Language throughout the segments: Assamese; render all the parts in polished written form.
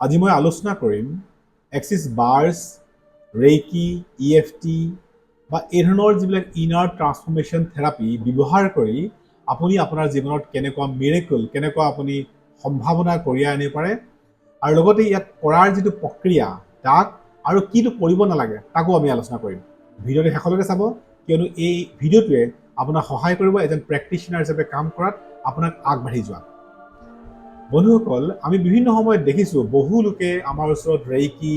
আজি মই আলোচনা কৰিম এক্সিছ বাৰ্ছ, ৰেইকি, EFT বা এই ধৰণৰ যিবিলাক ইনাৰ ট্ৰান্সফৰ্মেশ্যন থেৰাপি ব্যৱহাৰ কৰি আপুনি আপোনাৰ জীৱনত কেনেকুৱা মিৰেকল, কেনেকুৱা আপুনি সম্ভাৱনা কঢ়িয়াই আনিব পাৰে আৰু লগতে ইয়াক কৰাৰ যিটো প্ৰক্ৰিয়া তাক আৰু কিটো কৰিব নালাগে তাকো আমি আলোচনা কৰিম। ভিডিঅ'টো শেষলৈকে চাব, কিয়নো এই ভিডিঅ'টোৱে আপোনাক সহায় কৰিব এজন প্ৰেক্টিশ্যনাৰ হিচাপে কাম কৰাত, আপোনাক আগবাঢ়ি যোৱাত। বন্ধুসকল, আমি বিভিন্ন সময়ত দেখিছোঁ বহু লোকে আমাৰ ওচৰত ৰেইকি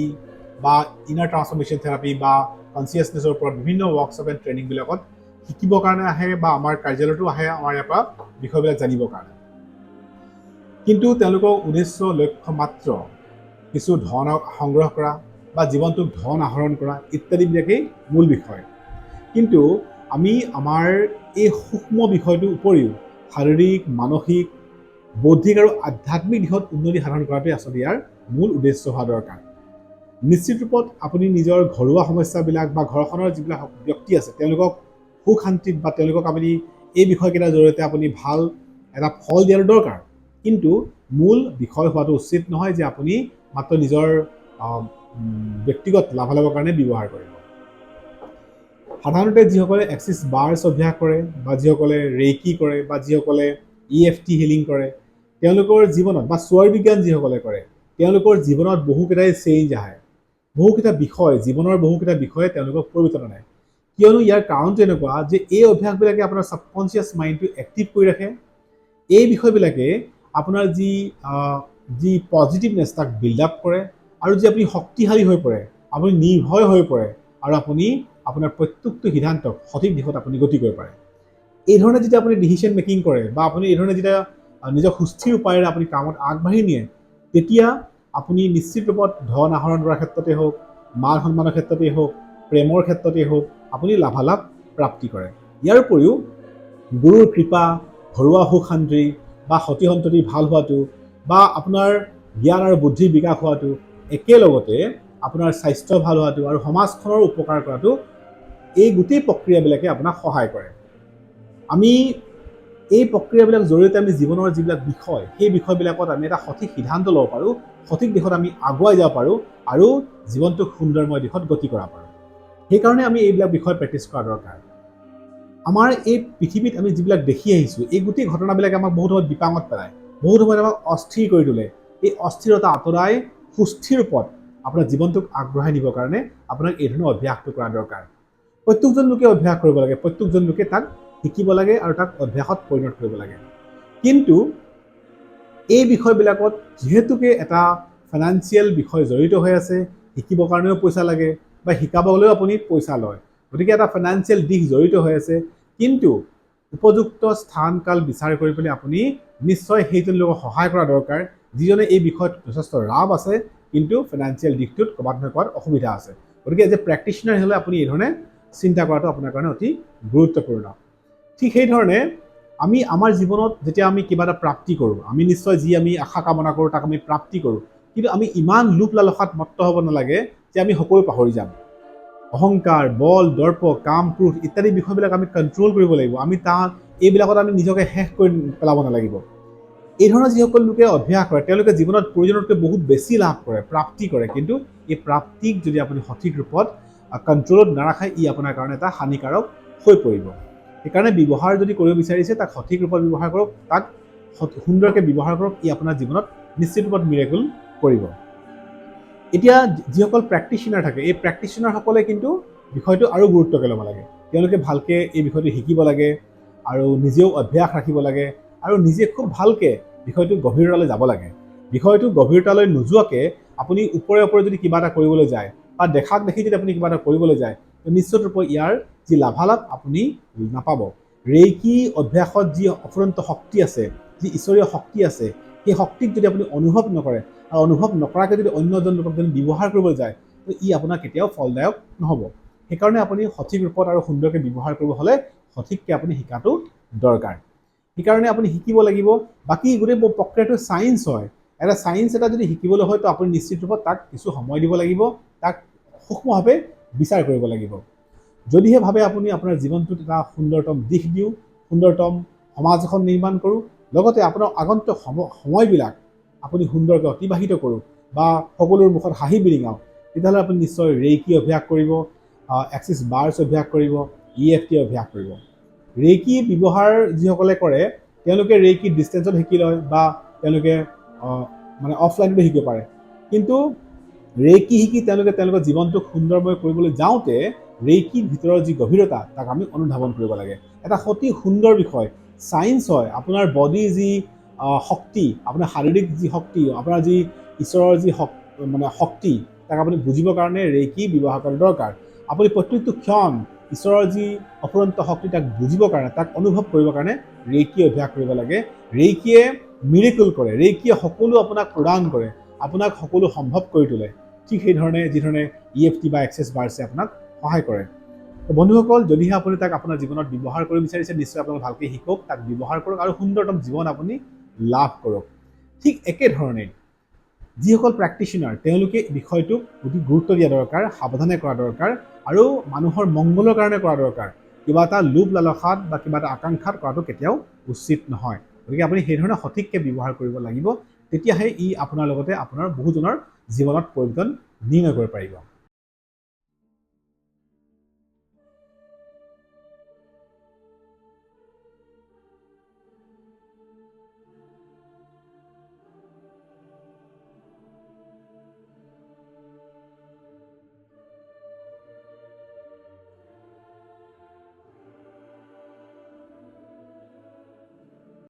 বা ইনাৰ ট্ৰান্সফৰ্মেশ্যন থেৰাপি বা কনচিয়াছনেছৰ ওপৰত বিভিন্ন ৱৰ্কশ্বপ এণ্ড ট্ৰেইনিংবিলাকত শিকিবৰ কাৰণে আহে বা আমাৰ কাৰ্যালয়তো আহে আমাৰ ইয়াৰ পৰা বিষয়বিলাক জানিবৰ কাৰণে। কিন্তু তেওঁলোকৰ উদ্দেশ্য লক্ষ্য মাত্ৰ কিছু ধন সংগ্ৰহ কৰা বা জীৱনটোক ধন আহৰণ কৰা ইত্যাদিবিলাকেই মূল বিষয়। কিন্তু আমি আমাৰ এই সূক্ষ্ম বিষয়টোৰ উপৰিও শাৰীৰিক, মানসিক, বৌদ্ধিক আৰু আধ্যাত্মিক দিশত উন্নতি সাধন কৰাটোৱে আচলতে ইয়াৰ মূল উদ্দেশ্য হোৱা দৰকাৰ। নিশ্চিত ৰূপত আপুনি নিজৰ ঘৰুৱা সমস্যাবিলাক বা ঘৰখনৰ যিবিলাক ব্যক্তি আছে তেওঁলোকক সুখ শান্তিত বা তেওঁলোকক আপুনি এই বিষয়কেইটাৰ জৰিয়তে আপুনি ভাল এটা ফল দিয়াৰ দৰকাৰ। কিন্তু মূল বিষয় হোৱাটো উচিত নহয় যে আপুনি মাত্ৰ নিজৰ ব্যক্তিগত লাভালাভৰ কাৰণে ব্যৱহাৰ কৰিব। সাধাৰণতে যিসকলে এক্সিছ বাৰ্ছ অভ্যাস কৰে বা যিসকলে ৰেইকি কৰে বা যিসকলে EFT হিলিং কৰে, তেওঁলোকৰ জীৱনত বা স্বৰ বিজ্ঞান যিসকলে কৰে তেওঁলোকৰ জীৱনত বহুকেইটাই চেঞ্জ আহে, বহুকেইটা বিষয়, জীৱনৰ বহুকেইটা বিষয়ে তেওঁলোকক পৰিৱৰ্তন আনে। কিয়নো ইয়াৰ কাৰণটো এনেকুৱা যে এই অভ্যাসবিলাকে আপোনাৰ ছাবকনচিয়াছ মাইণ্ডটো এক্টিভ কৰি ৰাখে। এই বিষয়বিলাকে আপোনাৰ যি পজিটিভনেছ তাক বিল্ড আপ কৰে আৰু যি আপুনি শক্তিশালী হৈ পৰে, আপুনি নিৰ্ভয় হৈ পৰে আৰু আপুনি আপোনাৰ প্ৰত্যেকটো সিদ্ধান্তক সঠিক দিশত আপুনি গতি কৰিব পাৰে। এই ধৰণে যেতিয়া আপুনি ডিচিশ্যন মেকিং কৰে বা আপুনি এই ধৰণে যেতিয়া নিজৰ সুস্থিৰ উপায়েৰে আপুনি কামত আগবাঢ়ি নিয়ে, তেতিয়া আপুনি নিশ্চিত ৰূপত ধন আহৰণ কৰাৰ ক্ষেত্ৰতে হওক, মান সন্মানৰ ক্ষেত্ৰতেই হওক, প্ৰেমৰ ক্ষেত্ৰতেই হওক, আপুনি লাভালাভ প্ৰাপ্তি কৰে। ইয়াৰ উপৰিও গুৰুৰ কৃপা, ঘৰুৱা সুখ শান্তি বা সতি সন্ততি ভাল হোৱাটো বা আপোনাৰ জ্ঞান আৰু বুদ্ধিৰ বিকাশ হোৱাটো, একেলগতে আপোনাৰ স্বাস্থ্য ভাল হোৱাটো আৰু সমাজখনৰ উপকাৰ কৰাটো, এই গোটেই প্ৰক্ৰিয়াবিলাকে আপোনাক সহায় কৰে। আমি এই প্ৰক্ৰিয়াবিলাক জৰিয়তে আমি জীৱনৰ যিবিলাক বিষয়, সেই বিষয়বিলাকত আমি এটা সঠিক সিদ্ধান্ত ল'ব পাৰোঁ, সঠিক দিশত আমি আগুৱাই যাব পাৰোঁ আৰু জীৱনটোক সুন্দৰময় দিশত গতি কৰা পাৰোঁ। সেইকাৰণে আমি এইবিলাক বিষয় প্ৰেক্টিছ কৰা দৰকাৰ। আমাৰ এই পৃথিৱীত আমি যিবিলাক দেখি আহিছোঁ, এই গোটেই ঘটনাবিলাকে আমাক বহুত সময়ত বিপাঙত পেলায়, বহুত সময়ত আমাক অস্থিৰ কৰি তোলে। এই অস্থিৰতা আঁতৰাই সুস্থিৰ ৰূপত আপোনাৰ জীৱনটোক আগবঢ়াই নিবৰ কাৰণে আপোনাক এই ধৰণৰ অভ্যাসটো কৰা দৰকাৰ। প্ৰত্যেকজন লোকে অভ্যাস কৰিব লাগে, প্ৰত্যেকজন লোকে তাক শিকিব লাগে আৰু তাক অভ্যাসত পৰিণত কৰিব লাগে। কিন্তু এই বিষয়বিলাকত যিহেতুকে এটা ফাইনেন্সিয়েল বিষয় জড়িত হৈ আছে, শিকিবৰ কাৰণেও পইচা লাগে বা শিকাবলৈও আপুনি পইচা লয়, গতিকে এটা ফাইনেন্সিয়েল দিশ জড়িত হৈ আছে। কিন্তু উপযুক্ত স্থান কাল বিচাৰ কৰি পেলাই আপুনি নিশ্চয় সেইজন লোকক সহায় কৰা দৰকাৰ, যিজনে এই বিষয়ত যথেষ্ট ৰাপ আছে কিন্তু ফাইনেন্সিয়েল দিশটোত ক'ৰবাত নহয় ক'ৰবাত অসুবিধা আছে। গতিকে এজ এ প্ৰেক্টিশ্যনাৰ হ'লে আপুনি এই ধৰণে চিন্তা কৰাটো আপোনাৰ কাৰণে অতি গুৰুত্বপূৰ্ণ। ঠিক সেইধৰণে আমি আমাৰ জীৱনত যেতিয়া আমি কিবা এটা প্ৰাপ্তি কৰোঁ, আমি নিশ্চয় যি আমি আশা কামনা কৰোঁ তাক আমি প্ৰাপ্তি কৰোঁ, কিন্তু আমি ইমান লোভ লালসাত মত্ত হ'ব নালাগে যে আমি সকলো পাহৰি যাম। অহংকাৰ, বল, দৰ্প, কাম, ক্ৰোধ ইত্যাদি বিষয়বিলাক আমি কণ্ট্ৰল কৰিব লাগিব। আমি এইবিলাকত আমি নিজকে শেষ কৰি পেলাব নালাগিব। এই ধৰণৰ যিসকল লোকে অভ্যাস কৰে তেওঁলোকে জীৱনত প্ৰয়োজনতকৈ বহুত বেছি লাভ কৰে, প্ৰাপ্তি কৰে, কিন্তু এই প্ৰাপ্তিক যদি আপুনি সঠিক ৰূপত কণ্ট্ৰলত নাৰাখে, ই আপোনাৰ কাৰণে এটা হানিকাৰক হৈ পৰিব। সেইকাৰণে ব্যৱহাৰ যদি কৰিব বিচাৰিছে তাক সঠিক ৰূপত ব্যৱহাৰ কৰক, তাক সুন্দৰকৈ ব্যৱহাৰ কৰক, ই আপোনাৰ জীৱনত নিশ্চিত ৰূপত মিৰেকল কৰিব। এতিয়া যিসকল প্ৰেক্টিশ্যনাৰ থাকে, এই প্ৰেক্টিশ্যনাৰসকলে কিন্তু বিষয়টো আৰু গুৰুত্বকৈ ল'ব লাগে। তেওঁলোকে ভালকৈ এই বিষয়টো শিকিব লাগে আৰু নিজেও অভ্যাস ৰাখিব লাগে আৰু নিজে খুব ভালকৈ বিষয়টো গভীৰতালৈ যাব লাগে। বিষয়টো গভীৰতালৈ নোযোৱাকৈ আপুনি ওপৰে ওপৰে যদি কিবা এটা কৰিবলৈ যায় বা দেখাক দেখি যদি আপুনি কিবা এটা কৰিবলৈ যায়, নিশ্চিত ৰূপত ইয়াৰ যি লাভালাভ আপুনি নাপাব। ৰেইকি অভ্যাসত যি অফুৰন্ত শক্তি আছে, যি ঈশ্বৰীয় শক্তি আছে, সেই শক্তিক যদি আপুনি অনুভৱ নকৰে আৰু অনুভৱ নকৰাকৈ যদি অন্যজন লোকক যদি ব্যৱহাৰ কৰিবলৈ যায়, ই আপোনাৰ কেতিয়াও ফলদায়ক নহ'ব। সেইকাৰণে আপুনি সঠিক ৰূপত আৰু সুন্দৰকৈ ব্যৱহাৰ কৰিব হ'লে সঠিককৈ আপুনি শিকাটো দৰকাৰ। সেইকাৰণে আপুনি শিকিব লাগিব। বাকী গোটেই প্ৰক্ৰিয়াটো ছায়েন্স হয়। এটা ছায়েন্স এটা যদি শিকিবলৈ হয় তো আপুনি নিশ্চিত ৰূপত তাক কিছু সময় দিব লাগিব, তাক সূক্ষ্মভাৱে বিচাৰ কৰিব লাগিব। যদিহে ভাবে আপুনি আপোনাৰ জীৱনটোত এটা সুন্দৰতম দিশ দিওঁ, সুন্দৰতম সমাজ এখন নিৰ্মাণ কৰোঁ, লগতে আপোনাৰ আগন্তুক সময়বিলাক আপুনি সুন্দৰকৈ অতিবাহিত কৰোঁ, বা সকলোৰ মুখত হাঁহি বিৰিঙাওক, তেতিয়াহ'লে আপুনি নিশ্চয় ৰেইকি অভ্যাস কৰিব, এক্সিছ বাৰ্ছ অভ্যাস কৰিব, EFT অভ্যাস কৰিব। ৰেইকি ব্যৱহাৰ যিসকলে কৰে তেওঁলোকে ৰেইকি ডিষ্টেঞ্চত শিকি লয় বা তেওঁলোকে মানে অফলাইনতো শিকিব পাৰে। কিন্তু ৰেইকি শিকি তেওঁলোকে তেওঁলোকৰ জীৱনটো সুন্দৰময় কৰিবলৈ যাওঁতে ৰেইকিৰ ভিতৰৰ যি গভীৰতা তাক আমি অনুধাৱন কৰিব লাগে। এটা অতি সুন্দৰ বিষয়, চায়েন্স হয়। আপোনাৰ বডিৰ যি শক্তি, আপোনাৰ শাৰীৰিক যি শক্তি, আপোনাৰ যি ঈশ্বৰৰ যি মানে শক্তি, তাক আপুনি বুজিবৰ কাৰণে ৰেইকি ব্যৱহাৰ কৰা দৰকাৰ। আপুনি প্ৰত্যেকটো ক্ষণ ঈশ্বৰৰ যি অফুৰন্ত শক্তি তাক বুজিবৰ কাৰণে, তাক অনুভৱ কৰিবৰ কাৰণে ৰেইকি অভ্যাস কৰিব লাগে। ৰেইকিয়ে মিৰেকল কৰে, ৰেইকিয়ে সকলো আপোনাক প্ৰদান কৰে, আপোনাক সকলো সম্ভৱ কৰি তোলে। ঠিক সেইধৰণে যিধৰণে EFT বা এক্সেছ বাৰ্ছে আপোনাক সহায় কৰে। বন্ধুসকল, যদিহে আপুনি তাক আপোনাৰ জীৱনত ব্যৱহাৰ কৰিব বিচাৰিছে, নিশ্চয় আপোনাক ভালকৈ শিকক, তাক ব্যৱহাৰ কৰক আৰু সুন্দৰতম জীৱন আপুনি লাভ কৰক। ঠিক একেধৰণে যিসকল প্ৰেক্টিশ্যনাৰ তেওঁলোকে বিষয়টোক অতি গুৰুত্ব দিয়া দৰকাৰ, সাৱধানে কৰা দৰকাৰ আৰু মানুহৰ মংগলৰ কাৰণে কৰা দৰকাৰ। কিবা এটা লোভ লালসাত বা কিবা এটা আকাংক্ষাত কৰাটো কেতিয়াও উচিত নহয়। গতিকে আপুনি সেইধৰণে সঠিককৈ ব্যৱহাৰ কৰিব লাগিব, তেতিয়াহে ই আপোনাৰ লগতে আপোনাৰ বহুজনৰ জীৱনত পৰিৱৰ্তন নিৰ্ণয় কৰিব পাৰিব।